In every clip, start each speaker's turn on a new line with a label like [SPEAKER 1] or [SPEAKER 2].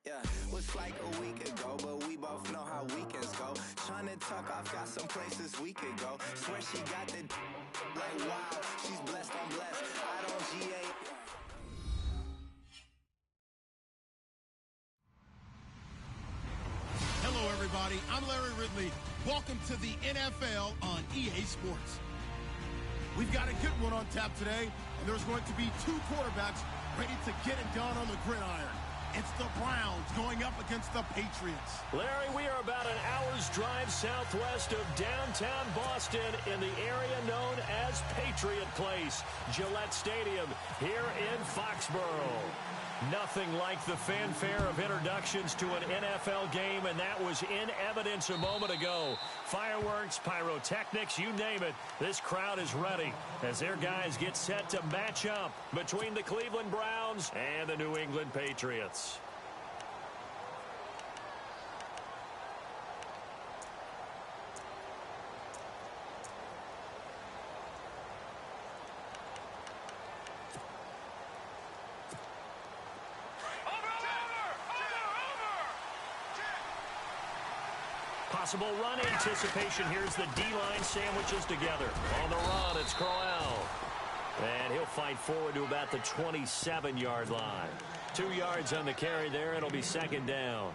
[SPEAKER 1] Yeah, was like a week ago, but we both know how weekends go. Trying to tuck off, got some places we could go. Swear she got the like wow, she's blessed on blessed. I don't GA.
[SPEAKER 2] Hello, everybody. I'm Larry Ridley. Welcome to the NFL on EA Sports. We've got a good one on tap today, and there's going to be two quarterbacks ready to get it done on the gridiron. It's the Browns going up against the Patriots.
[SPEAKER 3] Larry, we are about an hour's drive southwest of downtown Boston in the area known as Patriot Place, Gillette Stadium, here in Foxborough. Nothing like the fanfare of introductions to an NFL game, and that was in evidence a moment ago. Fireworks, pyrotechnics, you name it. This crowd is ready as their guys get set to match up between the Cleveland Browns and the New England Patriots. Possible run anticipation. Here's the D-line sandwiches together. On the run, it's Crowell. And he'll fight forward to about the 27-yard line. 2 yards on the carry there. It'll be second down.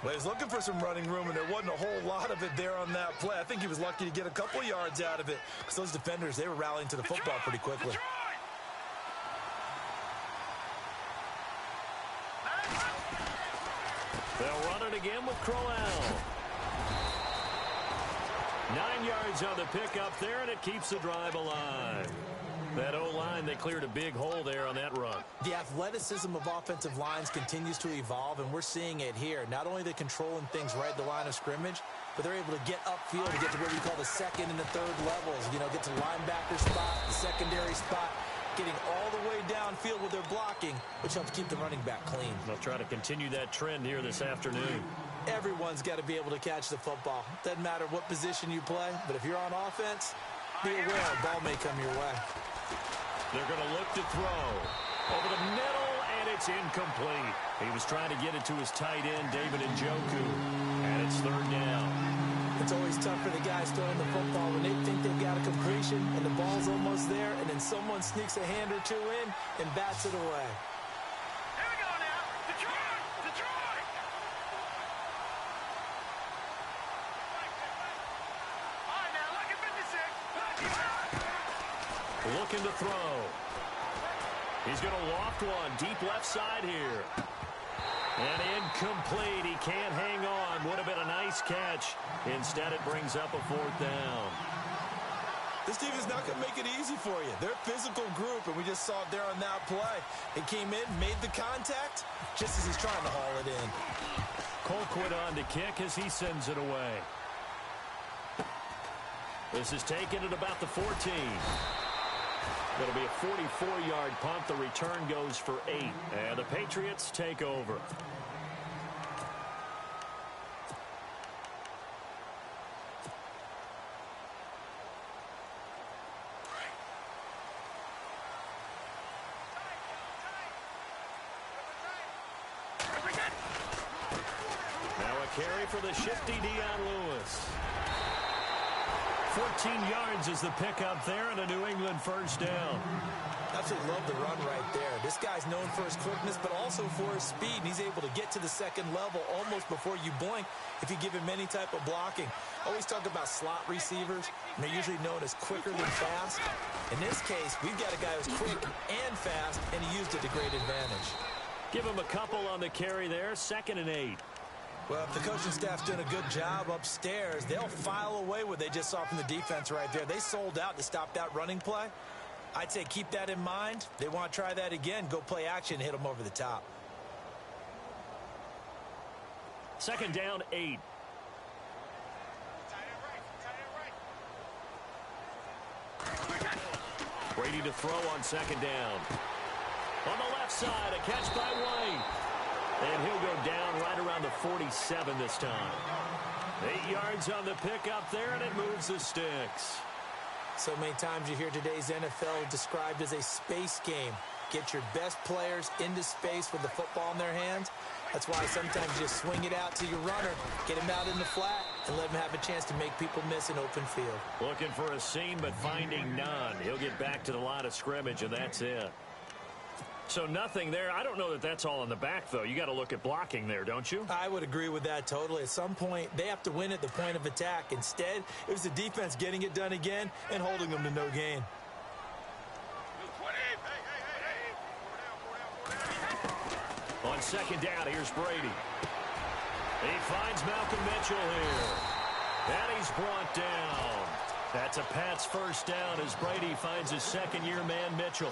[SPEAKER 4] Well, he's looking for some running room, and there wasn't a whole lot of it there on that play. I think he was lucky to get a couple yards out of it because those defenders, they were rallying to the football pretty quickly.
[SPEAKER 3] They'll run it again with Crowell. 9 yards on the pickup there, and it keeps the drive alive. That O-line, they cleared a big hole there on that run.
[SPEAKER 5] The athleticism of offensive lines continues to evolve, and we're seeing it here. Not only are they controlling things right at the line of scrimmage, but they're able to get upfield to get to what we call the second and the third levels. You know, get to the linebacker spot, the secondary spot, getting all the way downfield with their blocking, which helps keep the running back clean.
[SPEAKER 3] They'll try to continue that trend here this afternoon.
[SPEAKER 5] Everyone's got to be able to catch the football. Doesn't matter what position you play, but if you're on offense, be aware a ball may come your way.
[SPEAKER 3] They're going to look to throw. Over the middle, and it's incomplete. He was trying to get it to his tight end, David Njoku, and it's third down.
[SPEAKER 5] It's always tough for the guys throwing the football when they think they've got a completion and the ball's almost there, and then someone sneaks a hand or two in and bats it away.
[SPEAKER 6] Here we go now. Detroit! Detroit! All right, now, look at 56.
[SPEAKER 3] Looking to throw. He's going to loft one deep left side here. And incomplete. He can't hang on. Would have been a nice catch. Instead, it brings up a fourth down.
[SPEAKER 4] This team is not going to make it easy for you. They're a physical group, and we just saw it there on that play. He came in, made the contact, just as he's trying to haul it in.
[SPEAKER 3] Colquitt on to kick as he sends it away. This is taken at about the 14. It'll be a 44-yard punt. The return goes for 8. And the Patriots take over. Now a carry for the shifty Dion Lewis. 14 yards is the pickup there, and a New England first down.
[SPEAKER 5] Absolutely love the run right there. This guy's known for his quickness, but also for his speed, and he's able to get to the second level almost before you blink if you give him any type of blocking. Always talk about slot receivers, and they're usually known as quicker than fast. In this case, we've got a guy who's quick and fast, and he used it to great advantage.
[SPEAKER 3] Give him a couple on the carry there, 2nd and 8.
[SPEAKER 5] Well, if the coaching staff's doing a good job upstairs, they'll file away what they just saw from the defense right there. They sold out to stop that running play. I'd say keep that in mind. They want to try that again, go play action, hit them over the top.
[SPEAKER 3] 2nd down, 8. Brady to throw on 2nd down. On the left side, a catch by White. And he'll go down right around the 47 this time. 8 yards on the pickup there, and it moves the sticks.
[SPEAKER 5] So many times you hear today's NFL described as a space game. Get your best players into space with the football in their hands. That's why sometimes you just swing it out to your runner, get him out in the flat, and let him have a chance to make people miss an open field.
[SPEAKER 3] Looking for a seam, but finding none. He'll get back to the line of scrimmage, and that's it. So nothing there. I don't know that that's all in the back, though. You got to look at blocking there, don't you?
[SPEAKER 5] I would agree with that totally. At some point, they have to win at the point of attack. Instead, it was the defense getting it done again and holding them to no gain.
[SPEAKER 3] On second down, here's Brady. He finds Malcolm Mitchell here. And he's brought down. That's a Pats first down as Brady finds his second-year man, Mitchell.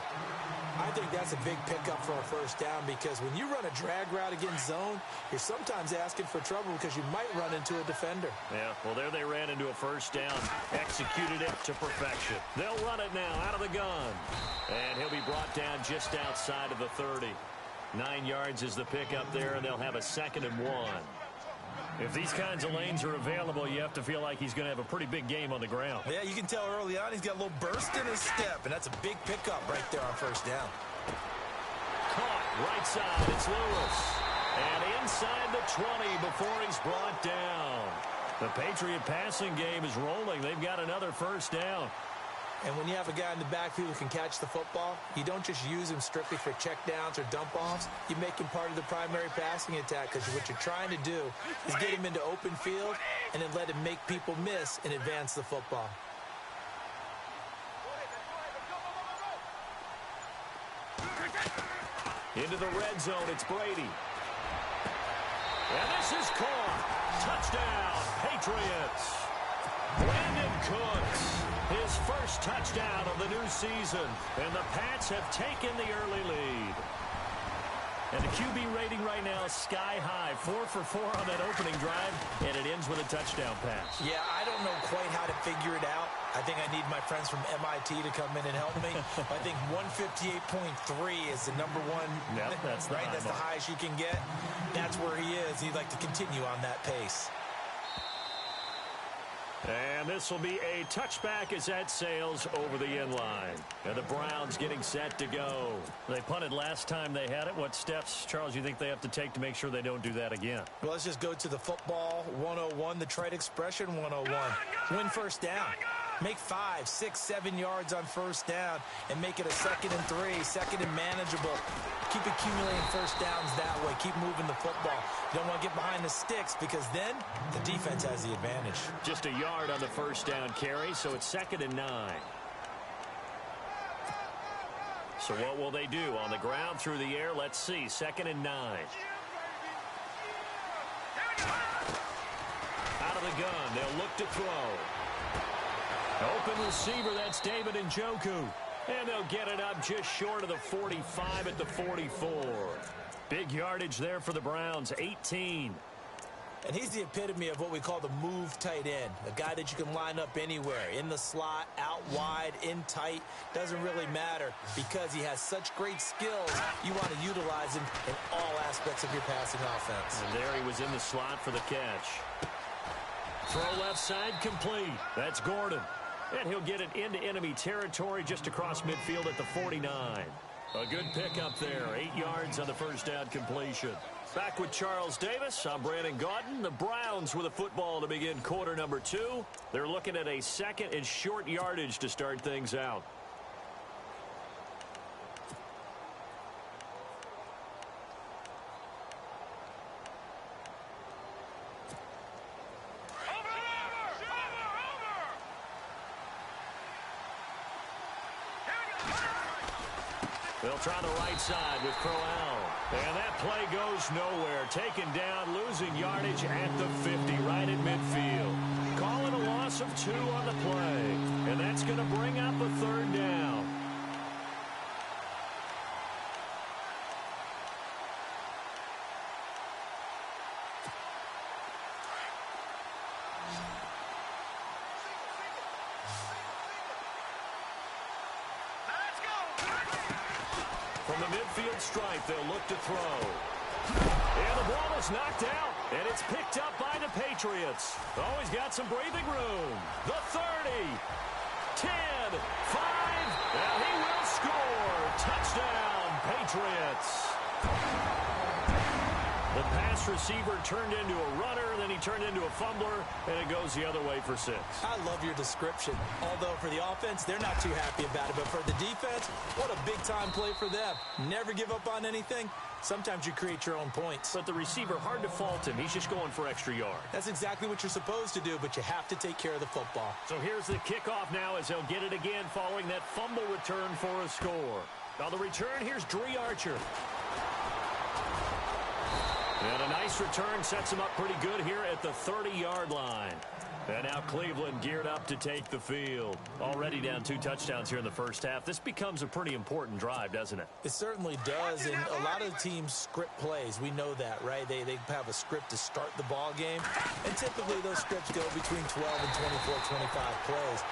[SPEAKER 5] I think that's a big pickup for a first down because when you run a drag route against zone, you're sometimes asking for trouble because you might run into a defender.
[SPEAKER 3] Yeah, well, there they ran into a first down, executed it to perfection. They'll run it now out of the gun. And he'll be brought down just outside of the 30. 9 yards is the pickup there, and they'll have a 2nd and 1. If these kinds of lanes are available, you have to feel like he's going to have a pretty big game on the ground.
[SPEAKER 5] Yeah, you can tell early on he's got a little burst in his step, and that's a big pickup right there on first down.
[SPEAKER 3] Caught right side. It's Lewis. And inside the 20 before he's brought down. The Patriot passing game is rolling. They've got another first down.
[SPEAKER 5] And when you have a guy in the backfield who can catch the football, you don't just use him strictly for checkdowns or dump-offs. You make him part of the primary passing attack because what you're trying to do is get him into open field and then let him make people miss and advance the football.
[SPEAKER 3] Into the red zone, it's Brady. And this is caught. Touchdown, Patriots. Brandon Cooks. His first touchdown of the new season. And the Pats have taken the early lead. And the QB rating right now is sky high. 4 for 4 on that opening drive. And it ends with a touchdown pass.
[SPEAKER 5] Yeah, I don't know quite how to figure it out. I think I need my friends from MIT to come in and help me. I think 158.3 is the number one.
[SPEAKER 3] Yep, that's the
[SPEAKER 5] right.
[SPEAKER 3] high
[SPEAKER 5] That's the
[SPEAKER 3] mark.
[SPEAKER 5] highest you can get. That's where he is. He'd like to continue on that pace.
[SPEAKER 3] And this will be a touchback as that sails over the end line. And the Browns getting set to go. They punted last time they had it. What steps, Charles, you think they have to take to make sure they don't do that again?
[SPEAKER 5] Well, let's just go to the football 101, the trade expression 101. Win first down. Make 5, 6, 7 yards on first down and make it a 2nd and 3, 2nd and manageable. Keep accumulating first downs that way. Keep moving the football. You don't want to get behind the sticks because then the defense has the advantage.
[SPEAKER 3] Just a yard on the first down carry, so it's 2nd and 9. So what will they do? On the ground, through the air, let's see. 2nd and 9. Out of the gun, they'll look to throw. Open receiver, that's David Njoku. And they'll get it up just short of the 45 at the 44. Big yardage there for the Browns, 18.
[SPEAKER 5] And he's the epitome of what we call the move tight end. A guy that you can line up anywhere. In the slot, out wide, in tight. Doesn't really matter because he has such great skills. You want to utilize him in all aspects of your passing offense.
[SPEAKER 3] And there he was in the slot for the catch. Throw left side complete. That's Gordon. And he'll get it into enemy territory just across midfield at the 49. A good pickup there. 8 yards on the first down completion. Back with Charles Davis. I'm Brandon Gaudin. The Browns with a football to begin quarter number 2. They're looking at a 2nd and short yardage to start things out. They'll try the right side with Crowell. And that play goes nowhere. Taken down, losing yardage at the 50, right at midfield. Calling a loss of 2 on the play. And that's going to bring up a 3rd down. From the midfield stripe, they'll look to throw. And the ball is knocked out, and it's picked up by the Patriots. Oh, he's got some breathing room. The 30, 10, 5, and he will score. Touchdown, Patriots. The pass receiver turned into a runner, then he turned into a fumbler, and it goes the other way for 6.
[SPEAKER 5] I love your description. Although for the offense, they're not too happy about it. But for the defense, what a big-time play for them. Never give up on anything. Sometimes you create your own points.
[SPEAKER 3] But the receiver, hard to fault him. He's just going for extra yard.
[SPEAKER 5] That's exactly what you're supposed to do, but you have to take care of the football.
[SPEAKER 3] So here's the kickoff now as they'll get it again following that fumble return for a score. Now the return, here's Dree Archer. And a nice return sets him up pretty good here at the 30-yard line. And now Cleveland geared up to take the field. Already down 2 touchdowns here in the first half. This becomes a pretty important drive, doesn't it?
[SPEAKER 5] It certainly does, and a lot of teams script plays. We know that, right? They have a script to start the ball game, and typically those scripts go between 12 and 24, 25 plays.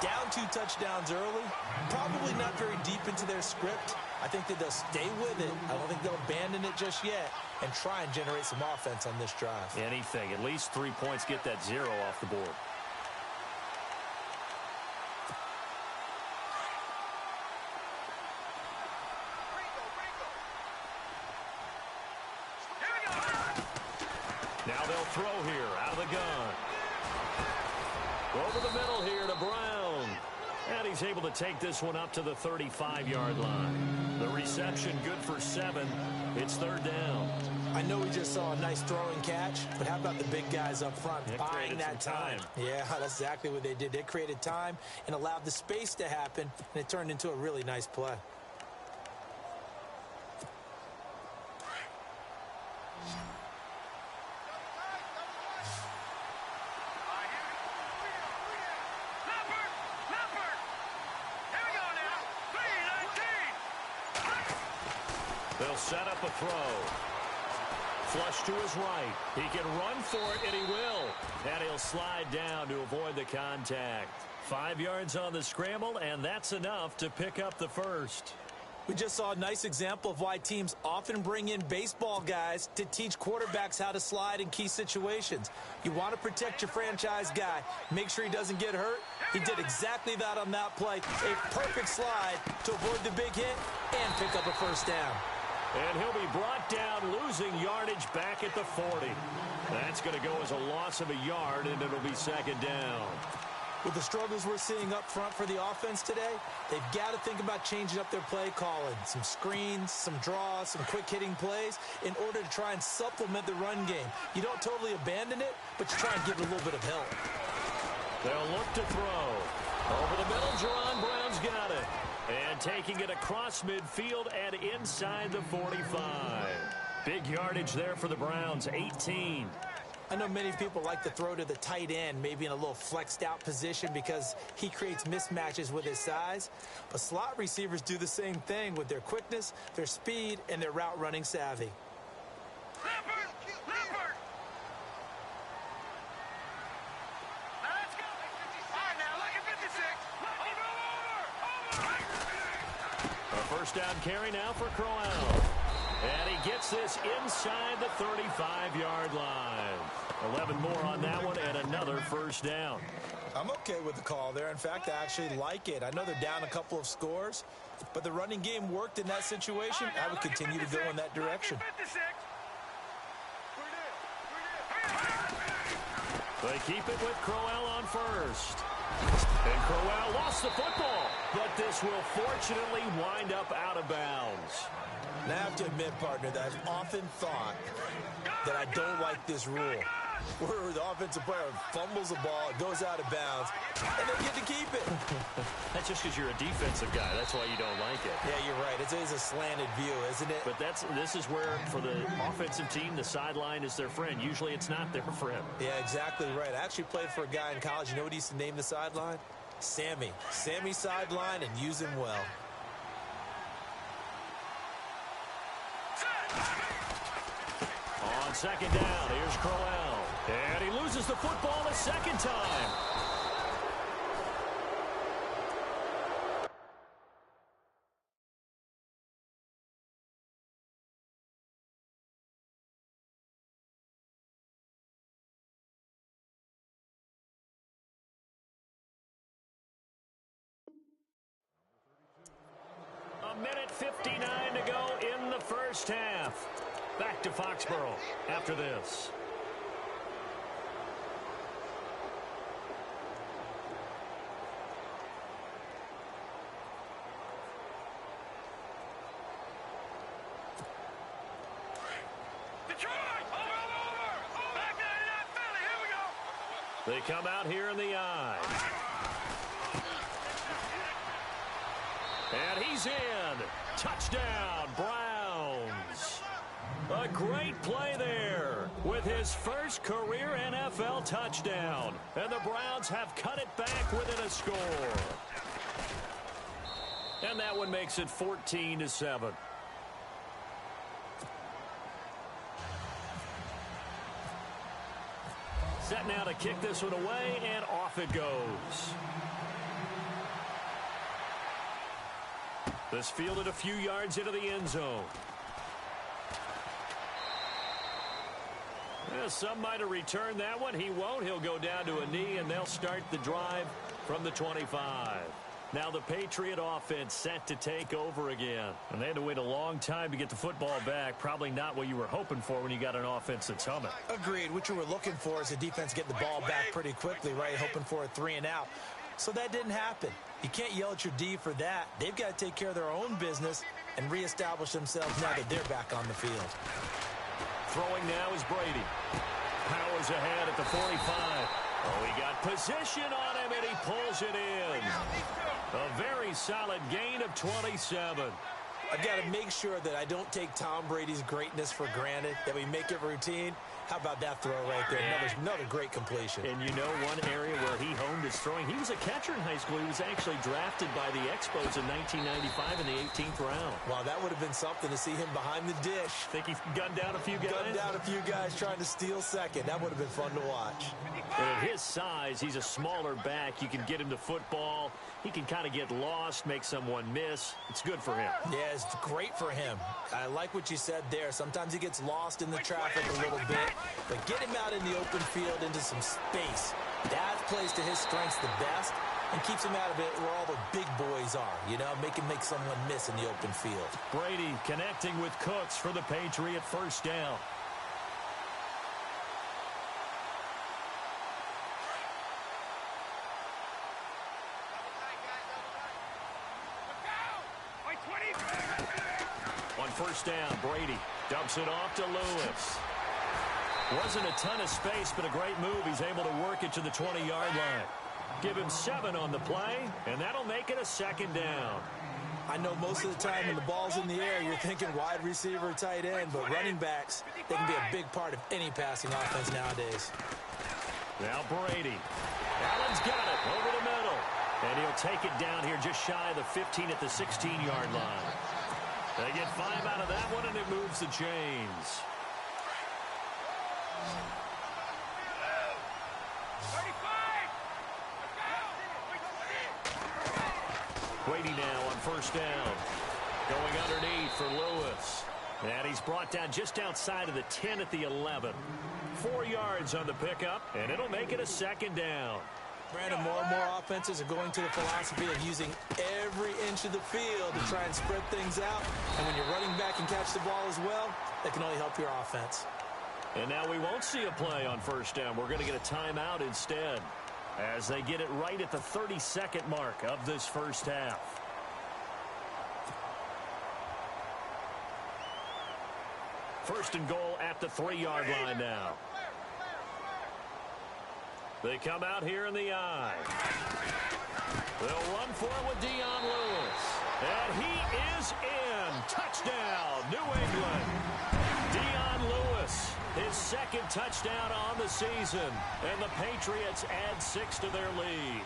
[SPEAKER 5] Down 2 touchdowns early, probably not very deep into their script. I think that they'll stay with it. I don't think they'll abandon it just yet and try and generate some offense on this drive.
[SPEAKER 3] Anything. At least 3 points, get that 0 off the board. Now they'll throw here out of the gun. Over the middle here to Brown. And he's able to take this one up to the 35-yard line. The reception good for 7. It's 3rd down.
[SPEAKER 5] I know we just saw a nice throwing catch, but how about the big guys up front buying that time? Yeah, that's exactly what they did. They created time and allowed the space to happen, and it turned into a really nice play.
[SPEAKER 3] They'll set up a throw. Flush to his right. He can run for it, and he will. And he'll slide down to avoid the contact. 5 yards on the scramble, and that's enough to pick up the first.
[SPEAKER 5] We just saw a nice example of why teams often bring in baseball guys to teach quarterbacks how to slide in key situations. You want to protect your franchise guy. Make sure he doesn't get hurt. He did exactly that on that play. A perfect slide to avoid the big hit and pick up a first down.
[SPEAKER 3] And he'll be brought down, losing yardage back at the 40. That's going to go as a loss of a yard, and it'll be 2nd down.
[SPEAKER 5] With the struggles we're seeing up front for the offense today, they've got to think about changing up their play calling. Some screens, some draws, some quick-hitting plays in order to try and supplement the run game. You don't totally abandon it, but you try and give it a little bit of help.
[SPEAKER 3] They'll look to throw. Over the middle, Jerron Brown's got it. And taking it across midfield and inside the 45. Big yardage there for the Browns, 18.
[SPEAKER 5] I know many people like to throw to the tight end, maybe in a little flexed out position because he creates mismatches with his size. But slot receivers do the same thing with their quickness, their speed, and their route running savvy.
[SPEAKER 3] First down carry now for Crowell. And he gets this inside the 35-yard line. 11 more on that one and another first down.
[SPEAKER 5] I'm okay with the call there. In fact, I actually like it. I know they're down a couple of scores, but the running game worked in that situation. I would continue to go in that direction.
[SPEAKER 3] They keep it with Crowell on first. And Crowell lost the football, but this will fortunately wind up out of bounds.
[SPEAKER 5] And I have to admit, partner, that I've often thought that I don't like this rule, where the offensive player fumbles the ball, it goes out of bounds, and they get to keep it.
[SPEAKER 3] That's just because you're a defensive guy. That's why you don't like it.
[SPEAKER 5] Yeah, you're right. It's always a slanted view, isn't it?
[SPEAKER 3] But this is where, for the offensive team, the sideline is their friend. Usually it's not their friend.
[SPEAKER 5] Yeah, exactly right. I actually played for a guy in college. You know what he used to name the sideline? Sammy. Sammy sideline, and use him well.
[SPEAKER 3] On 2nd down, here's Crowell. And he loses the football a second time. A minute 1:59 to go in the first half. Back to Foxborough after this. They come out here in the eye. And he's in. Touchdown, Browns. A great play there with his first career NFL touchdown. And the Browns have cut it back within a score. And that one makes it 14-7. Set now to kick this one away, and off it goes. This fielded a few yards into the end zone. Yeah, some might have returned that one. He won't. He'll go down to a knee, and they'll start the drive from the 25. Now the Patriot offense set to take over again. And they had to wait a long time to get the football back. Probably not what you were hoping for when you got an offense that's humming.
[SPEAKER 5] Agreed. What you were looking for is the defense getting the ball back pretty quickly, right? Hoping for a 3-and-out. So that didn't happen. You can't yell at your D for that. They've got to take care of their own business and reestablish themselves now that they're back on the field.
[SPEAKER 3] Throwing now is Brady. Powers ahead at the 45. Oh, he got position on him, and he pulls it in. A very solid gain of 27.
[SPEAKER 5] I've got to make sure that I don't take Tom Brady's greatness for granted, that we make it routine. How about that throw right there? Another great completion.
[SPEAKER 3] And you know one area where he honed his throwing? He was a catcher in high school. He was actually drafted by the Expos in 1995 in the 18th round.
[SPEAKER 5] Wow, that would have been something to see him behind the dish.
[SPEAKER 3] Think he gunned down a few guys?
[SPEAKER 5] Gunned down a few guys trying to steal second. That would have been fun to watch.
[SPEAKER 3] And at his size, he's a smaller back. You can get him to football. He can kind of get lost, make someone miss. It's good for him.
[SPEAKER 5] Yeah, it's great for him. I like what you said there. Sometimes he gets lost in the traffic a little bit, but get him out in the open field into some space. That plays to his strengths the best and keeps him out of it where all the big boys are, you know, make someone miss in the open field.
[SPEAKER 3] Brady connecting with Cooks for the Patriot first down. On first down, Brady dumps it off to Lewis. Wasn't a ton of space, but a great move. He's able to work it to the 20-yard line. Give him 7 on the play, and that'll make it a second down.
[SPEAKER 5] I know most of the time when the ball's in the air, you're thinking wide receiver, tight end, but running backs, they can be a big part of any passing offense nowadays.
[SPEAKER 3] Now Brady. Allen's got it over the middle. And he'll take it down here just shy of the 15 at the 16-yard line. They get 5 out of that one, and it moves the chains. Brady now on first down. Going underneath for Lewis. And he's brought down just outside of the 10 at the 11. 4 yards on the pickup, and it'll make it a second down.
[SPEAKER 5] Brandon, more and more offenses are going to the philosophy of using every inch of the field to try and spread things out. And when you're running back and catch the ball as well, that can only help your offense.
[SPEAKER 3] And now we won't see a play on first down. We're going to get a timeout instead as they get it right at the 32nd mark of this first half. First and goal at the 3-yard line now. They come out here in the eye. They'll run for it with Dion Lewis. And he is in. Touchdown, New England. Dion Lewis, his second touchdown on the season. And the Patriots add 6 to their lead.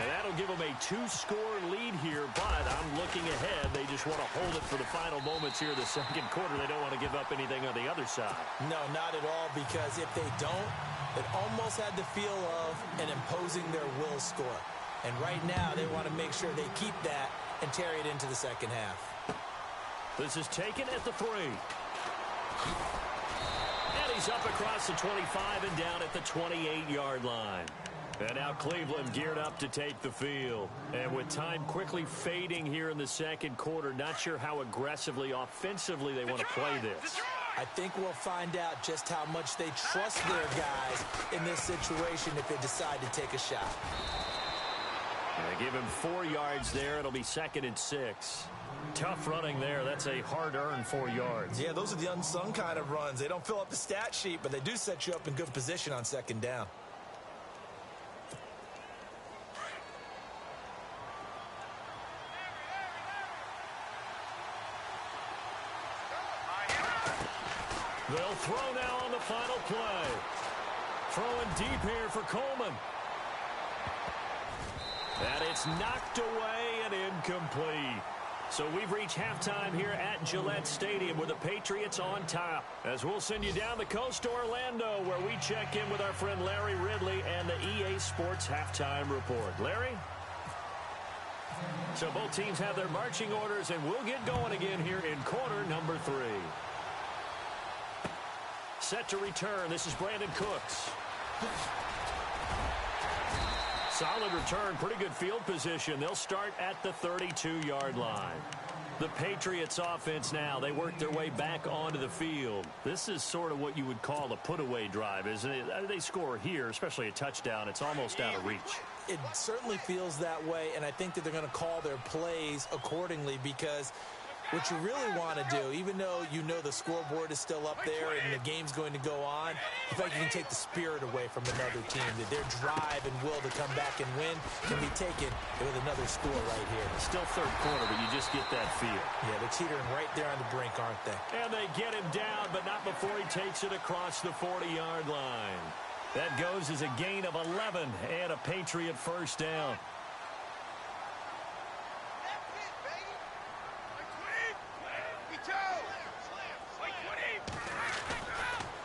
[SPEAKER 3] And that'll give them a 2-score lead here, but I'm looking ahead. They just want to hold it for the final moments here of the second quarter. They don't want to give up anything on the other side.
[SPEAKER 5] No, not at all, because if they don't, it almost had the feel of an imposing their will score. And right now, they want to make sure they keep that and carry it into the second half.
[SPEAKER 3] This is taken at the 3. And he's up across the 25 and down at the 28-yard line. And now Cleveland geared up to take the field. And with time quickly fading here in the second quarter, not sure how aggressively, offensively they want to play this.
[SPEAKER 5] I think we'll find out just how much they trust their guys in this situation if they decide to take a shot.
[SPEAKER 3] And they give him 4 yards there. It'll be 2nd and 6. Tough running there. That's a hard-earned 4 yards.
[SPEAKER 4] Yeah, those are the unsung kind of runs. They don't fill up the stat sheet, but they do set you up in good position on 2nd down.
[SPEAKER 3] They'll throw now on the final play. Throwing deep here for Coleman. And it's knocked away and incomplete. So we've reached halftime here at Gillette Stadium with the Patriots on top. As we'll send you down the coast to Orlando, where we check in with our friend Larry Ridley and the EA Sports Halftime Report. Larry? So both teams have their marching orders, and we'll get going again here in quarter number 3. Set to return. This is Brandon Cooks. Solid return. Pretty good field position. They'll start at the 32-yard line. The Patriots offense now, they work their way back onto the field. This is sort of what you would call a put-away drive, isn't it? They score here, especially a touchdown. It's almost out of reach.
[SPEAKER 5] It certainly feels that way, and I think that they're going to call their plays accordingly, because what you really want to do, even though you know the scoreboard is still up there and the game's going to go on, in fact, you can take the spirit away from another team, that their drive and will to come back and win can be taken with another score right here.
[SPEAKER 3] Still third quarter, but you just get that feel.
[SPEAKER 5] Yeah, they're teetering right there on the brink, aren't they?
[SPEAKER 3] And they get him down, but not before he takes it across the 40-yard line. That goes as a gain of 11 and a Patriot first down.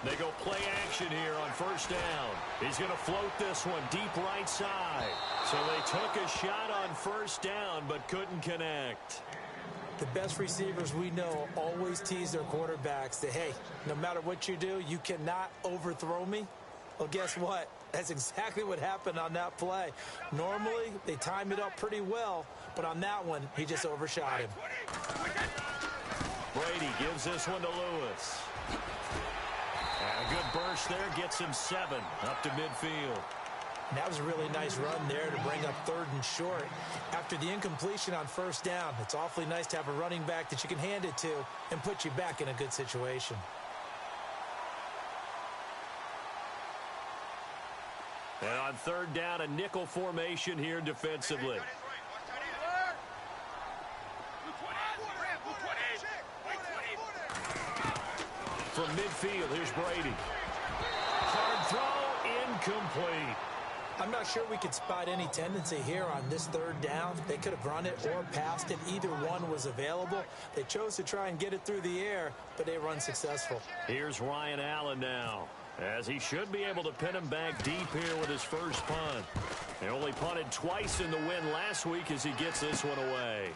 [SPEAKER 3] They go play action here on first down. He's going to float this one deep right side. So they took a shot on first down but couldn't connect.
[SPEAKER 5] The best receivers we know always tease their quarterbacks that, hey, no matter what you do, you cannot overthrow me. Well, guess what? That's exactly what happened on that play. Normally, they time it up pretty well, but on that one, he just overshot him.
[SPEAKER 3] Brady gives this one to Lewis. And a good burst there gets him 7 up to midfield.
[SPEAKER 5] And that was a really nice run there to bring up 3rd and short. After the incompletion on first down, it's awfully nice to have a running back that you can hand it to and put you back in a good situation.
[SPEAKER 3] And on 3rd down, a nickel formation here defensively. From midfield, here's Brady. Hard throw, incomplete.
[SPEAKER 5] I'm not sure we could spot any tendency here on this 3rd down. They could have run it or passed it. Either one was available. They chose to try and get it through the air, but they were unsuccessful.
[SPEAKER 3] Here's Ryan Allen now, as he should be able to pin him back deep here with his first punt. They only punted twice in the win last week as he gets this one away.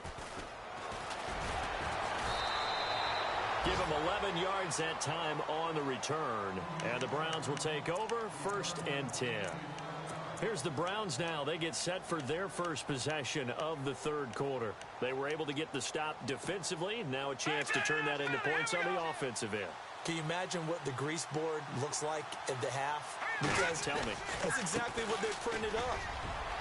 [SPEAKER 3] Give him 11 yards that time on the return. And the Browns will take over 1st and 10. Here's the Browns now. They get set for their first possession of the 3rd quarter. They were able to get the stop defensively. Now a chance to turn that into points on the offensive end.
[SPEAKER 5] Can you imagine what the grease board looks like at the half? Because
[SPEAKER 3] tell me.
[SPEAKER 5] That's exactly what they printed up.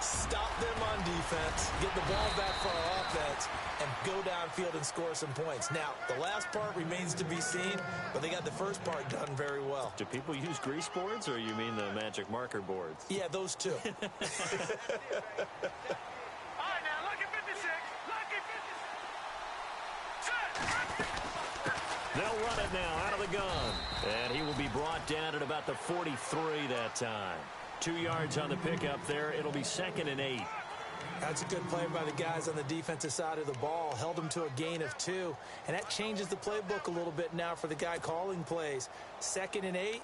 [SPEAKER 5] Stop them on defense, get the ball back for our offense, and go downfield and score some points. Now, the last part remains to be seen, but they got the first part done very well.
[SPEAKER 3] Do people use grease boards, or you mean the magic marker boards?
[SPEAKER 5] Yeah, those two.
[SPEAKER 6] All right, now, look at 56. Look at 56.
[SPEAKER 3] They'll run it now out of the gun. And he will be brought down at about the 43 that time. 2 yards on the pickup there. It'll be 2nd and 8.
[SPEAKER 5] That's a good play by the guys on the defensive side of the ball. Held them to a gain of 2. And that changes the playbook a little bit now for the guy calling plays. 2nd and 8.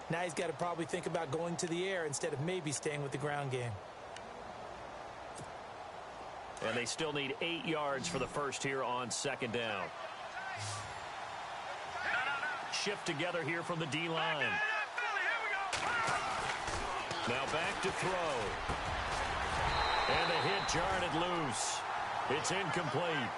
[SPEAKER 5] Now he's got to probably think about going to the air instead of maybe staying with the ground game.
[SPEAKER 3] And they still need 8 yards for the first here on 2nd down. Shift together here from the D-line. Now back to throw. And the hit jarred it loose. It's incomplete.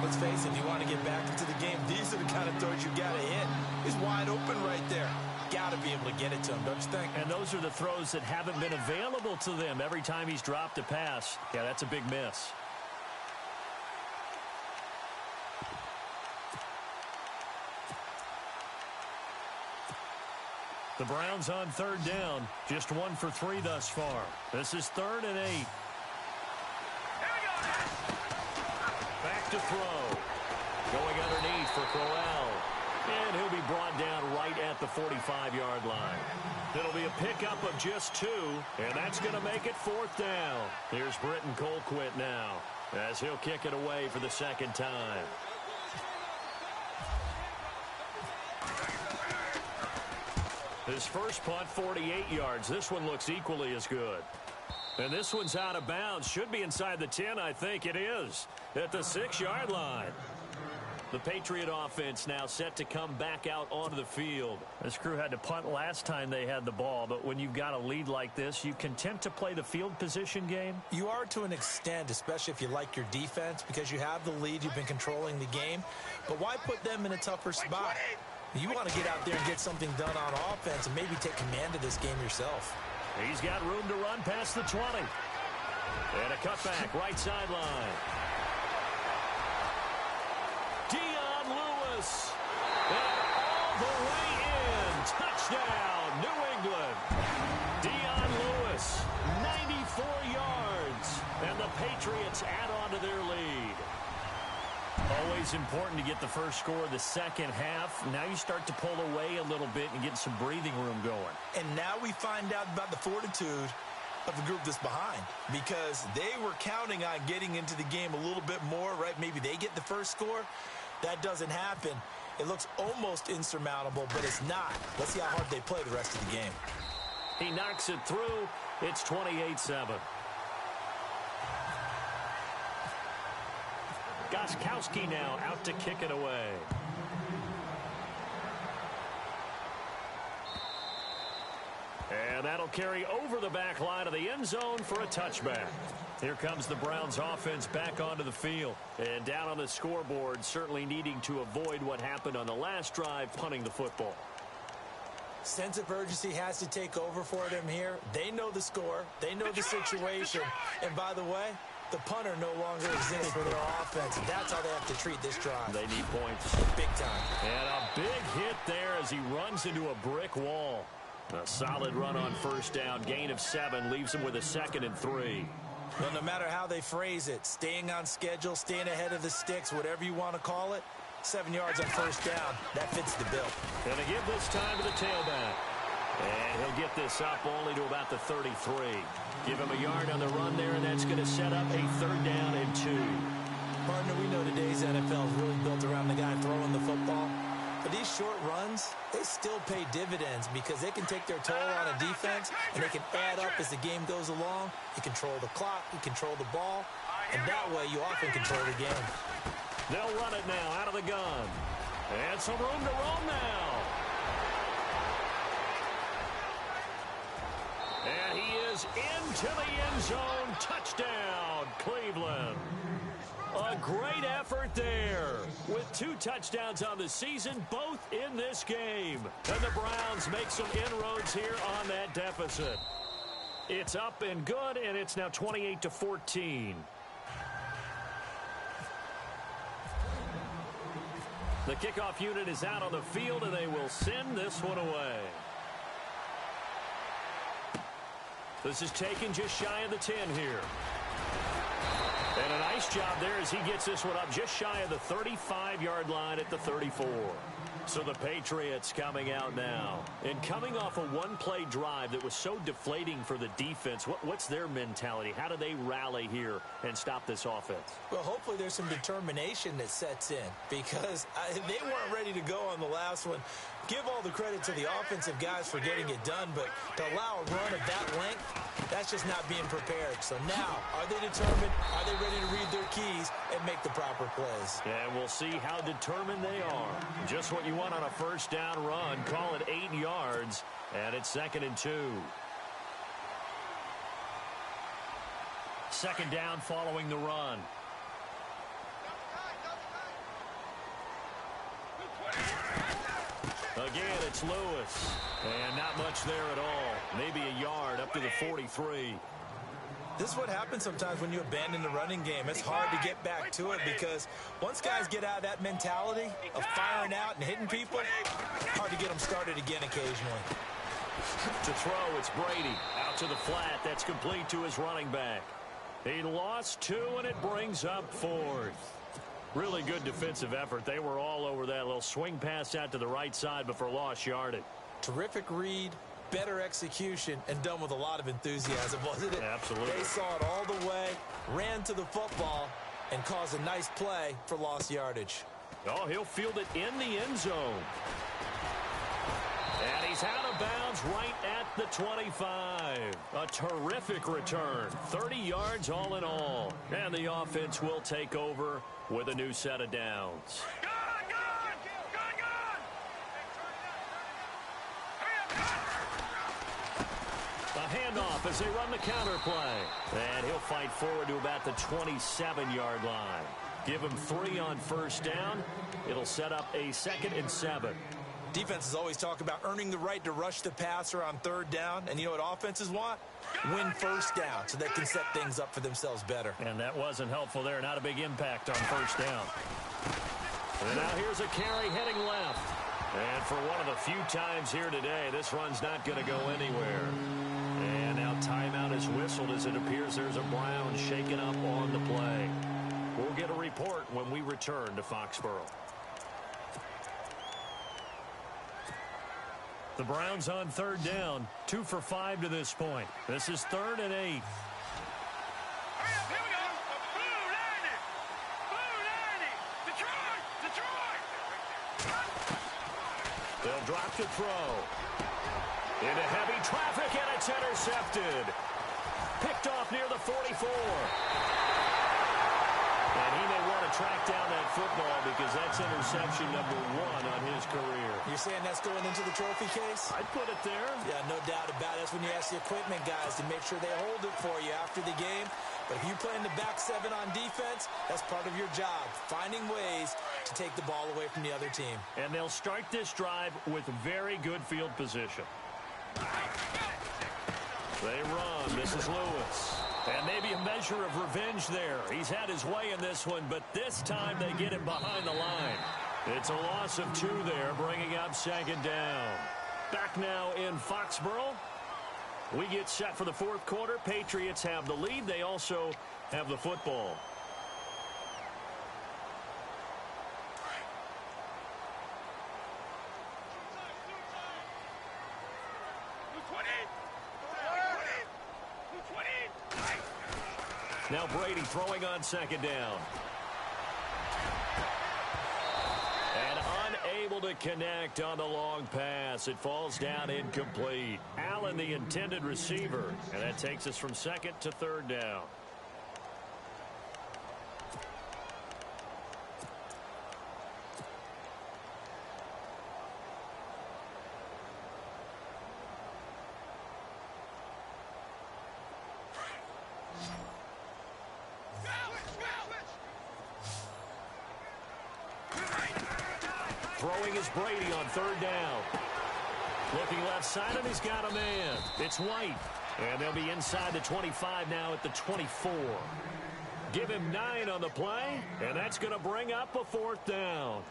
[SPEAKER 5] Let's face it, if you want to get back into the game, these are the kind of throws you got to hit. He's wide open right there. Got to be able to get it to him, don't you think?
[SPEAKER 3] And those are the throws that haven't been available to them every time he's dropped a pass. Yeah, that's a big miss. The Browns on third down. Just 1 for 3 thus far. This is 3rd and 8. Back to throw. Going underneath for Crowell. And he'll be brought down right at the 45-yard line. It'll be a pickup of just 2, and that's going to make it 4th down. Here's Britton Colquitt now, as he'll kick it away for the 2nd time. His first punt, 48 yards. This one looks equally as good. And this one's out of bounds. Should be inside the 10, I think it is, at the 6-yard line. The Patriot offense now set to come back out onto the field. This crew had to punt last time they had the ball, but when you've got a lead like this, you content to play the field position game?
[SPEAKER 5] You are to an extent, especially if you like your defense, because you have the lead, you've been controlling the game. But why put them in a tougher spot? You want to get out there and get something done on offense and maybe take command of this game yourself.
[SPEAKER 3] He's got room to run past the 20. And a cutback, right sideline. Dion Lewis. And all the way in. Touchdown, New England. Dion Lewis, 94 yards. And the Patriots add on to their lead. Always important to get the first score of the second half. Now you start to pull away a little bit and get some breathing room going.
[SPEAKER 5] And now we find out about the fortitude of the group that's behind, because they were counting on getting into the game a little bit more, right? Maybe they get the first score. That doesn't happen. It looks almost insurmountable, but it's not. Let's see how hard they play the rest of the game.
[SPEAKER 3] He knocks it through. It's 28-7. Gostkowski now out to kick it away. And that'll carry over the back line of the end zone for a touchback. Here comes the Browns offense back onto the field. And down on the scoreboard, certainly needing to avoid what happened on the last drive, punting the football.
[SPEAKER 5] Sense of urgency has to take over for them here. They know the score. They know the situation. And by the way, the punter no longer exists for their offense. That's how they have to treat this drive.
[SPEAKER 3] They need points.
[SPEAKER 5] Big time.
[SPEAKER 3] And a big hit there as he runs into a brick wall. A solid run on first down. Gain of 7 leaves him with a 2nd and 3.
[SPEAKER 5] Well, no matter how they phrase it, staying on schedule, staying ahead of the sticks, whatever you want to call it, 7 yards on first down, that fits the bill.
[SPEAKER 3] Going to give this time to the tailback. And he'll get this up only to about the 33. Give him a yard on the run there, and that's going to set up a 3rd down and 2.
[SPEAKER 5] Partner, we know today's NFL is really built around the guy throwing the football. But these short runs, they still pay dividends because they can take their toll on a defense, and they can add up as the game goes along. You control the clock, you control the ball, and that way you often control the game.
[SPEAKER 3] They'll run it now out of the gun. And some room to roam now. And he is into the end zone. Touchdown, Cleveland. A great effort there with 2 touchdowns on the season, both in this game. And the Browns make some inroads here on that deficit. It's up and good, and it's now 28-14. The kickoff unit is out on the field, and they will send this one away. This is taken just shy of the 10 here. And a nice job there as he gets this one up just shy of the 35-yard line at the 34. So the Patriots coming out now. And coming off a one-play drive that was so deflating for the defense, what's their mentality? How do they rally here and stop this offense?
[SPEAKER 5] Well, hopefully there's some determination that sets in because they weren't ready to go on the last one. Give all the credit to the offensive guys for getting it done, but to allow a run of that length, that's just not being prepared. So now, are they determined? Are they ready to read their keys and make the proper plays?
[SPEAKER 3] And we'll see how determined they are. Just what you want on a first down run. Call it 8 yards, and it's 2nd and 2. second down following the run. Again, it's Lewis. And not much there at all. Maybe a yard up to the 43.
[SPEAKER 5] This is what happens sometimes when you abandon the running game. It's hard to get back to it because once guys get out of that mentality of firing out and hitting people, hard to get them started again occasionally.
[SPEAKER 3] To throw, it's Brady. Out to the flat. That's complete to his running back. He lost 2, and it brings up 4th. Really good defensive effort. They were all over that little swing pass out to the right side, but for lost yardage.
[SPEAKER 5] Terrific read, better execution, and done with a lot of enthusiasm, wasn't it?
[SPEAKER 3] Absolutely.
[SPEAKER 5] They saw it all the way, ran to the football, and caused a nice play for lost yardage.
[SPEAKER 3] Oh, he'll field it in the end zone. And he's out of bounds right at the 25. A terrific return. 30 yards all in all. And the offense will take over with a new set of downs. A handoff as they run the counter play. And he'll fight forward to about the 27-yard line. Give him 3 on first down. It'll set up a 2nd and 7.
[SPEAKER 5] Defenses always talk about earning the right to rush the passer on 3rd down. And you know what offenses want? Win first down so they can set things up for themselves better.
[SPEAKER 3] And that wasn't helpful there. Not a big impact on first down. And now here's a carry heading left. And for one of the few times here today, this run's not going to go anywhere. And now timeout is whistled as it appears there's a Brown shaken up on the play. We'll get a report when we return to Foxborough. The Browns on 3rd down, 2 for 5 to this point. This is 3rd and 8.
[SPEAKER 6] Here we go. Blue 90. Blue 90. Detroit.
[SPEAKER 3] They'll drop to throw. Into heavy traffic, and it's intercepted. Picked off near the 44. And he may want to track down that football because that's interception number 1 on his career.
[SPEAKER 5] You're saying that's going into the trophy case?
[SPEAKER 3] I'd put it there.
[SPEAKER 5] Yeah, no doubt about it. That's when you ask the equipment guys to make sure they hold it for you after the game. But if you play in the back 7 on defense, that's part of your job, finding ways to take the ball away from the other team.
[SPEAKER 3] And they'll start this drive with very good field position. They run. This is Lewis. And maybe a measure of revenge there. He's had his way in this one, but this time they get him behind the line. It's a loss of 2 there, bringing up 2nd down. Back now in Foxborough. We get set for the 4th quarter. Patriots have the lead. They also have the football. Now Brady throwing on 2nd down. And unable to connect on the long pass. It falls down incomplete. Allen, the intended receiver. And that takes us from 2nd to 3rd down. Throwing is Brady on 3rd down. Looking left side, and he's got a man. It's White. And they'll be inside the 25 now at the 24. Give him 9 on the play, and that's going to bring up a 4th down.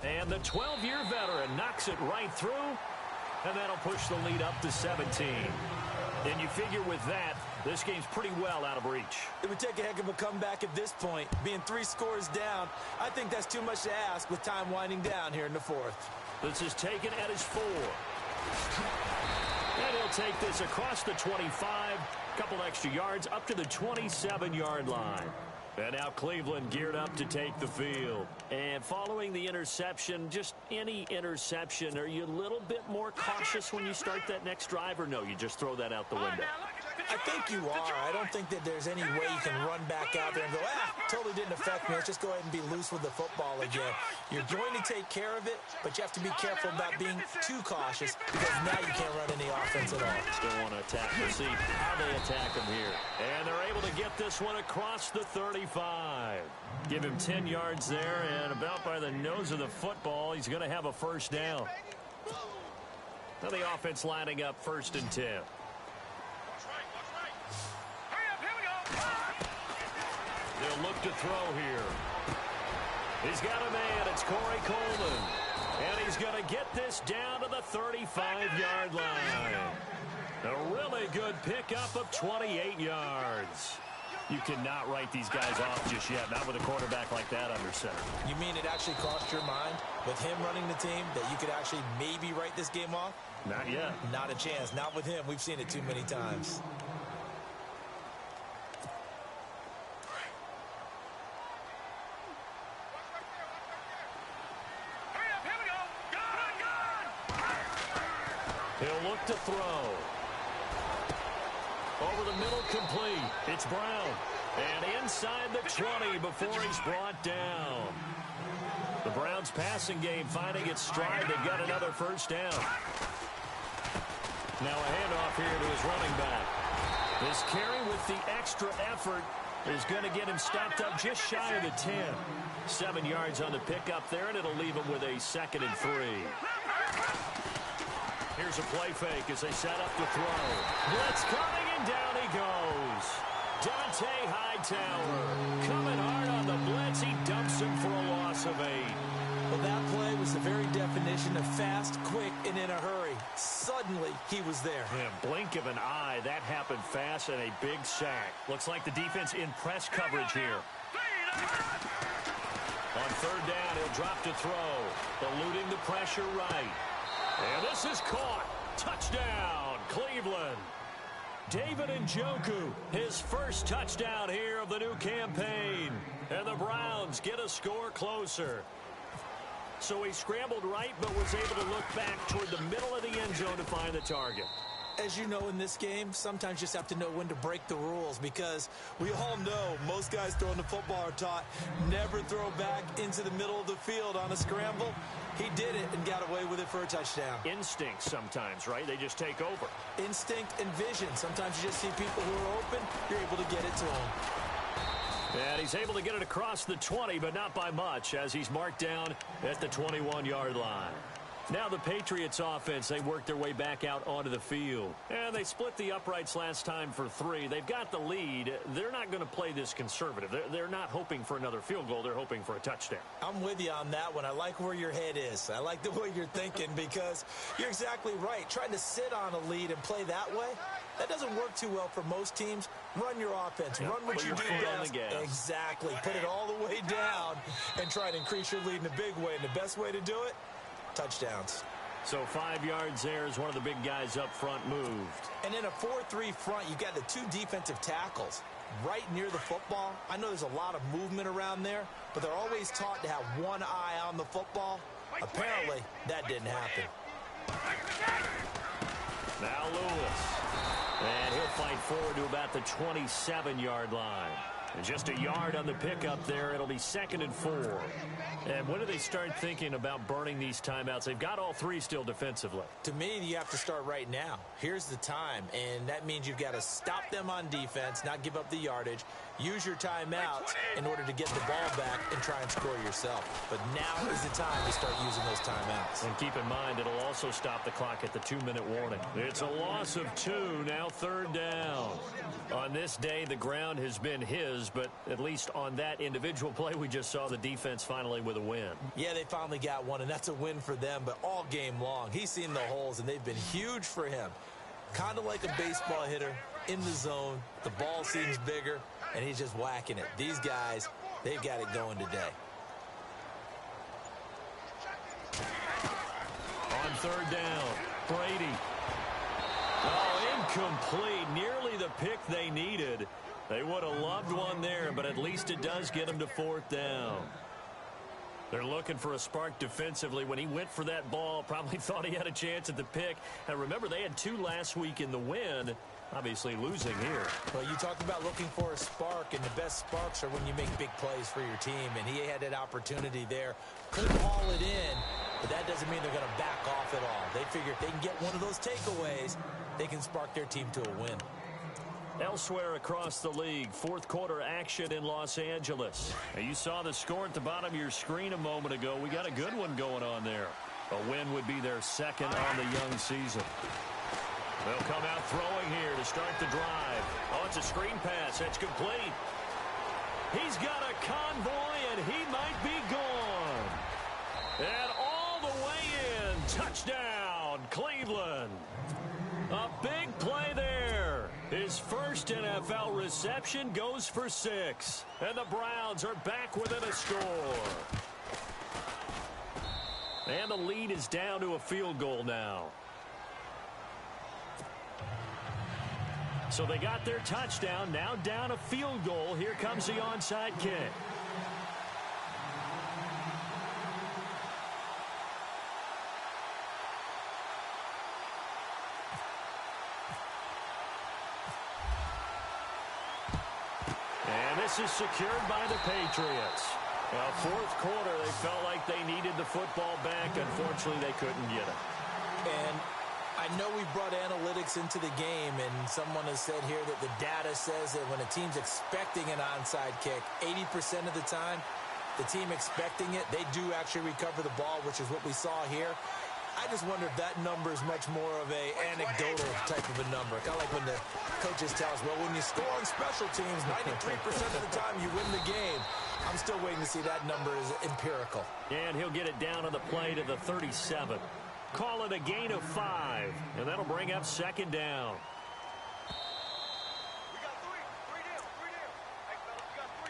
[SPEAKER 3] And the 12-year veteran knocks it right through, and that'll push the lead up to 17. And you figure with that, this game's pretty well out of reach.
[SPEAKER 5] It would take a heck of a comeback at this point. Being 3 scores down, I think that's too much to ask with time winding down here in the 4th.
[SPEAKER 3] This is taken at his 4. And he'll take this across the 25, couple extra yards up to the 27-yard line. And now Cleveland geared up to take the field. And following the interception, just any interception, are you a little bit more cautious when you start that next drive, or no, you just throw that out the window?
[SPEAKER 5] I think you are. I don't think that there's any way you can run back out there and go, totally didn't affect me. Let's just go ahead and be loose with the football again. You're going to take care of it, but you have to be careful about being too cautious because now you can't run any offense at all.
[SPEAKER 3] Still want to attack the seat. How they attack him here. And they're able to get this one across the 35. Give him 10 yards there, and about by the nose of the football, he's going to have a first down. Now the offense lining up 1st and 10. They'll look to throw here. He's got a man. It's Corey Coleman. And he's going to get this down to the 35-yard line. A really good pickup of 28 yards. You cannot write these guys off just yet, not with a quarterback like that under center.
[SPEAKER 5] You mean it actually crossed your mind with him running the team that you could actually maybe write this game off?
[SPEAKER 3] Not yet.
[SPEAKER 5] Not a chance. Not with him. We've seen it too many times.
[SPEAKER 3] He'll look to throw. Over the middle, complete. It's Brown. And inside the 20 before he's brought down. The Browns passing game finding its stride. They've got another first down. Now a handoff here to his running back. This carry with the extra effort is going to get him stopped up just shy of the 10. 7 yards on the pickup there, and it'll leave him with a 2nd and 3. Here's a play fake as they set up to throw. Blitz coming, and down he goes. Dante Hightower coming hard on the blitz. He dumps him for a loss of 8.
[SPEAKER 5] Well, that play was the very definition of fast, quick, and in a hurry. Suddenly, he was there.
[SPEAKER 3] Yeah, blink of an eye. That happened fast and a big sack. Looks like the defense in press coverage here. On 3rd down, he'll drop to throw. Eluding the pressure right. And this is caught. Touchdown, Cleveland. David Njoku, his first touchdown here of the new campaign. And the Browns get a score closer. So he scrambled right, but was able to look back toward the middle of the end zone to find the target.
[SPEAKER 5] As you know in this game, sometimes you just have to know when to break the rules because we all know most guys throwing the football are taught never throw back into the middle of the field on a scramble. He did it and got away with it for a touchdown.
[SPEAKER 3] Instinct sometimes, right? They just take over.
[SPEAKER 5] Instinct and vision. Sometimes you just see people who are open, you're able to get it to them.
[SPEAKER 3] And he's able to get it across the 20, but not by much, as he's marked down at the 21-yard line. Now the Patriots offense, they work their way back out onto the field. And they split the uprights last time for 3. They've got the lead. They're not going to play this conservative. They're not hoping for another field goal. They're hoping for a touchdown.
[SPEAKER 5] I'm with you on that one. I like where your head is. I like the way you're thinking because you're exactly right. Trying to sit on a lead and play that way, that doesn't work too well for most teams. Run your offense. Run what you do best. Exactly. Put it all the way down and try to increase your lead in a big way. And the best way to do it, touchdowns.
[SPEAKER 3] So 5 yards there as one of the big guys up front moved.
[SPEAKER 5] And in a 4-3 front, you've got the 2 defensive tackles right near the football. I know there's a lot of movement around there, but they're always taught to have one eye on the football. Apparently, that didn't happen.
[SPEAKER 3] Now Lewis. And he'll fight forward to about the 27-yard line. And just a yard on the pickup there. It'll be 2nd and 4. And when do they start thinking about burning these timeouts? They've got all 3 still defensively.
[SPEAKER 5] To me, you have to start right now. Here's the time, and that means you've got to stop them on defense, not give up the yardage, use your timeouts in order to get the ball back and try and score yourself. But now is the time to start using those timeouts.
[SPEAKER 3] And keep in mind, it'll also stop the clock at the 2-minute warning. It's a loss of 2, now 3rd down. On this day, the ground has been his, but at least on that individual play, we just saw the defense finally with a win.
[SPEAKER 5] Yeah, they finally got one, and that's a win for them, but all game long, he's seen the holes, and they've been huge for him. Kind of like a baseball hitter in the zone. The ball seems bigger, and he's just whacking it. These guys, they've got it going today.
[SPEAKER 3] On 3rd down, Brady. Oh, incomplete. Nearly the pick they needed. They would have loved one there, but at least it does get them to 4th down. They're looking for a spark defensively. When he went for that ball, probably thought he had a chance at the pick. And remember, they had 2 last week in the win. Obviously losing here.
[SPEAKER 5] Well, you talked about looking for a spark, and the best sparks are when you make big plays for your team, and he had that opportunity there. Couldn't haul it in, but that doesn't mean they're going to back off at all. They figure if they can get one of those takeaways, they can spark their team to a win.
[SPEAKER 3] Elsewhere across the league, fourth quarter action in Los Angeles. Now, you saw the score at the bottom of your screen a moment ago. We got a good one going on there. A win would be their second on the young season. They'll come out throwing here to start the drive. Oh, it's a screen pass. That's complete. He's got a convoy, and he might be gone. And all the way in. Touchdown, Cleveland. A big play there. His first NFL reception goes for 6. And the Browns are back within a score. And the lead is down to a field goal now. So they got their touchdown, now down a field goal. Here comes the onside kick. And this is secured by the Patriots. Now, fourth quarter, they felt like they needed the football back. Unfortunately, they couldn't get it.
[SPEAKER 5] And I know we brought analytics into the game, and someone has said here that the data says that when a team's expecting an onside kick, 80% of the time, the team expecting it, they do actually recover the ball, which is what we saw here. I just wonder if that number is much more of a anecdotal type of a number. Kind of like when the coaches tell us, well, when you score on special teams, 93% of the time you win the game. I'm still waiting to see that number is empirical.
[SPEAKER 3] And he'll get it down on the play to the 37. Call it a gain of 5, and that'll bring up second down.
[SPEAKER 6] We got 3. 3 down. 3 down. Hey, fellas, we got 3.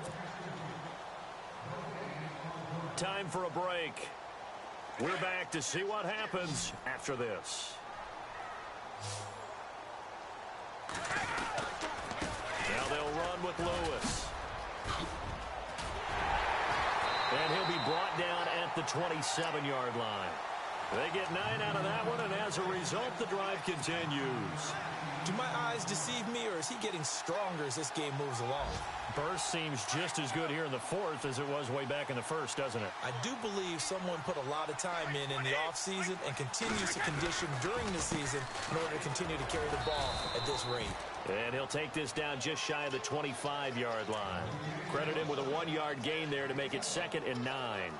[SPEAKER 6] Let's go.
[SPEAKER 3] Time for a break. We're back to see what happens after this. Now they'll run with Lewis. And he'll be brought down at the 27-yard line. They get 9 out of that one, and as a result, the drive continues.
[SPEAKER 5] Do my eyes deceive me, or is he getting stronger as this game moves along?
[SPEAKER 3] Burst seems just as good here in the fourth as it was way back in the first, doesn't it?
[SPEAKER 5] I do believe someone put a lot of time in the offseason and continues to condition during the season in order to continue to carry the ball at this rate.
[SPEAKER 3] And he'll take this down just shy of the 25-yard line. Credit him with a 1-yard gain there to make it 2nd and 9.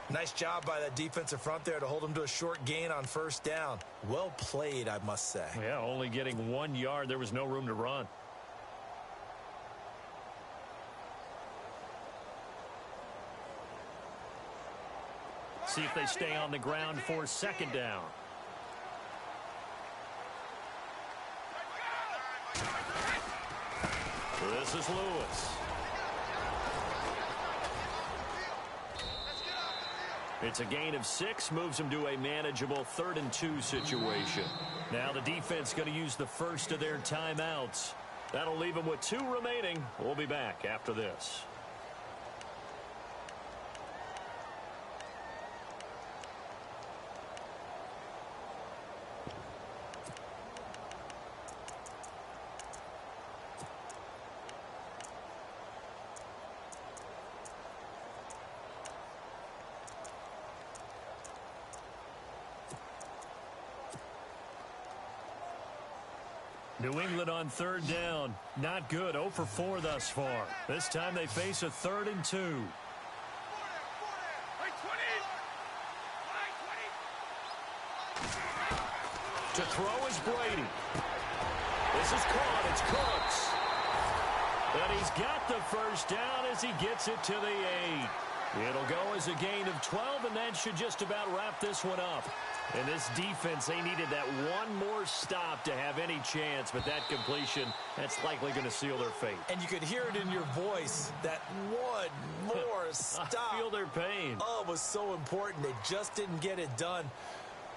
[SPEAKER 5] Nice job by that defensive front there to hold him to a short gain on first down. Well played, I must say.
[SPEAKER 3] Yeah, only getting 1 yard. There was no room to run. See if they stay on the ground for second down. This is Lewis. It's a gain of 6, moves them to a manageable 3rd and 2 situation. Now the defense going to use the first of their timeouts. That'll leave them with 2 remaining. We'll be back after this. New England on 3rd down. Not good. 0 for 4 thus far. This time they face a 3rd and 2. To throw is Brady. This is caught. It's Cooks. And he's got the first down as he gets it to the 8. It'll go as a gain of 12, and that should just about wrap this one up. And this defense, they needed that one more stop to have any chance, but that completion, that's likely going to seal their fate.
[SPEAKER 5] And you could hear it in your voice, that one more stop.
[SPEAKER 3] I feel their pain.
[SPEAKER 5] Oh, it was so important. They just didn't get it done.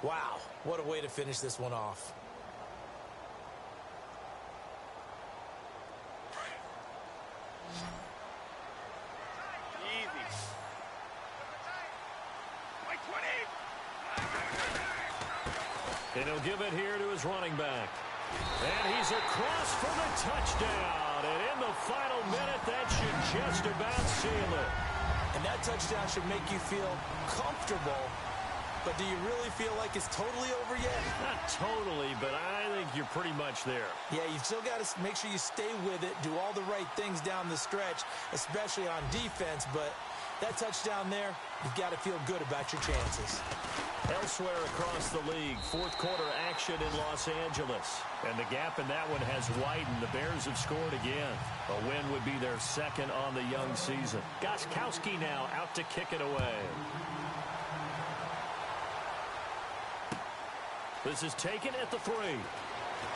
[SPEAKER 5] Wow, what a way to finish this one off.
[SPEAKER 3] And he'll give it here to his running back. And he's across for the touchdown. And in the final minute, that should just about seal it.
[SPEAKER 5] And that touchdown should make you feel comfortable. But do you really feel like it's totally over yet?
[SPEAKER 3] Not totally, but I think you're pretty much there.
[SPEAKER 5] Yeah, you still got to make sure you stay with it, do all the right things down the stretch, especially on defense. But that touchdown there, you've got to feel good about your chances.
[SPEAKER 3] Elsewhere across the league, fourth quarter action in Los Angeles. And the gap in that one has widened. The Bears have scored again. A win would be their second on the young season. Gostkowski now out to kick it away. This is taken at the 3.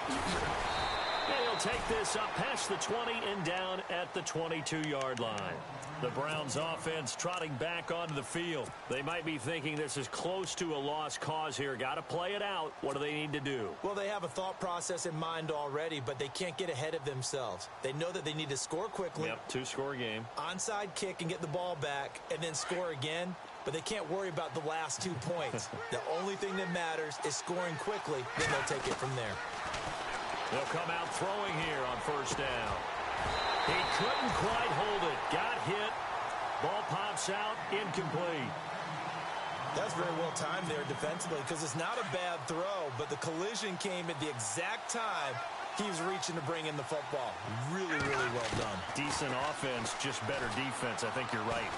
[SPEAKER 3] And he'll take this up past the 20 and down at the 22-yard line. The Browns offense trotting back onto the field. They might be thinking this is close to a lost cause here. Got to play it out. What do they need to do?
[SPEAKER 5] Well, they have a thought process in mind already, but they can't get ahead of themselves. They know that they need to score quickly.
[SPEAKER 3] Yep, 2-score game.
[SPEAKER 5] Onside kick and get the ball back and then score again. But they can't worry about the last 2 points. The only thing that matters is scoring quickly. Then they'll take it from there.
[SPEAKER 3] They'll come out throwing here on first down. He couldn't quite hold it. Got hit. Ball pops out. Incomplete.
[SPEAKER 5] That's very well timed there defensively because it's not a bad throw, but the collision came at the exact time he was reaching to bring in the football. Really, really well done.
[SPEAKER 3] Decent offense, just better defense. I think you're right.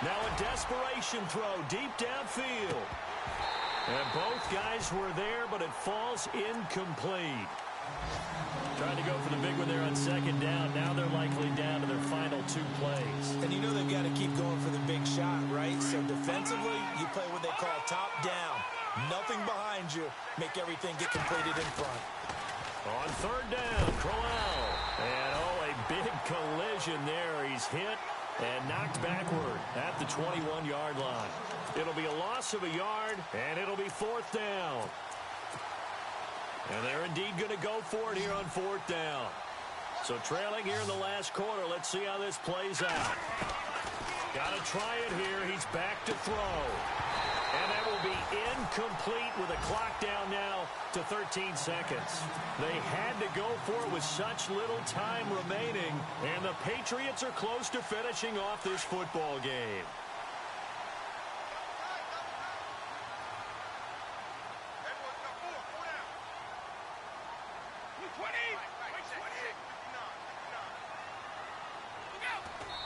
[SPEAKER 3] Now a desperation throw deep downfield. And both guys were there, but it falls incomplete. Trying to go for the big one there on second down. Now they're likely down to their final 2 plays.
[SPEAKER 5] And you know they've got to keep going for the big shot, right? So defensively, you play what they call top down. Nothing behind you. Make everything get completed in front.
[SPEAKER 3] On third down, Crowell. And a big collision there. He's hit and knocked backward at the 21-yard line. It'll be a loss of a yard, and it'll be fourth down. And they're indeed going to go for it here on fourth down. So trailing here in the last quarter. Let's see how this plays out. Got to try it here. He's back to throw. And that will be incomplete with a clock down now to 13 seconds. They had to go for it with such little time remaining, and the Patriots are close to finishing off this football game.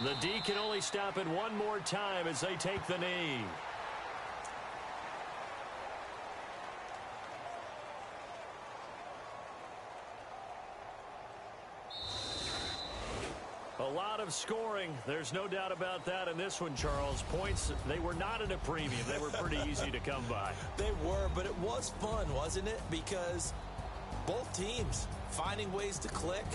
[SPEAKER 3] The D can only stop it one more time as they take the knee. A lot of scoring. There's no doubt about that in this one, Charles. Points, they were not at a premium. They were pretty easy to come by.
[SPEAKER 5] They were, but it was fun, wasn't it? Because both teams finding ways to click.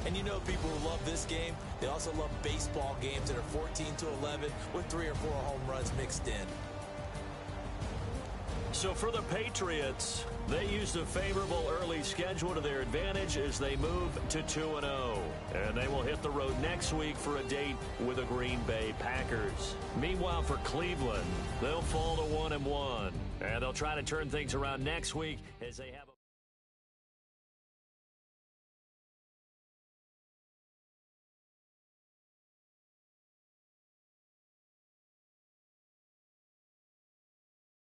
[SPEAKER 5] And you know people who love this game, they also love baseball games that are 14-11 with 3 or 4 home runs mixed in.
[SPEAKER 3] So for the Patriots, they used a favorable early schedule to their advantage as they move to 2-0. And they will hit the road next week for a date with the Green Bay Packers. Meanwhile, for Cleveland, they'll fall to 1-1. And they'll try to turn things around next week as they have a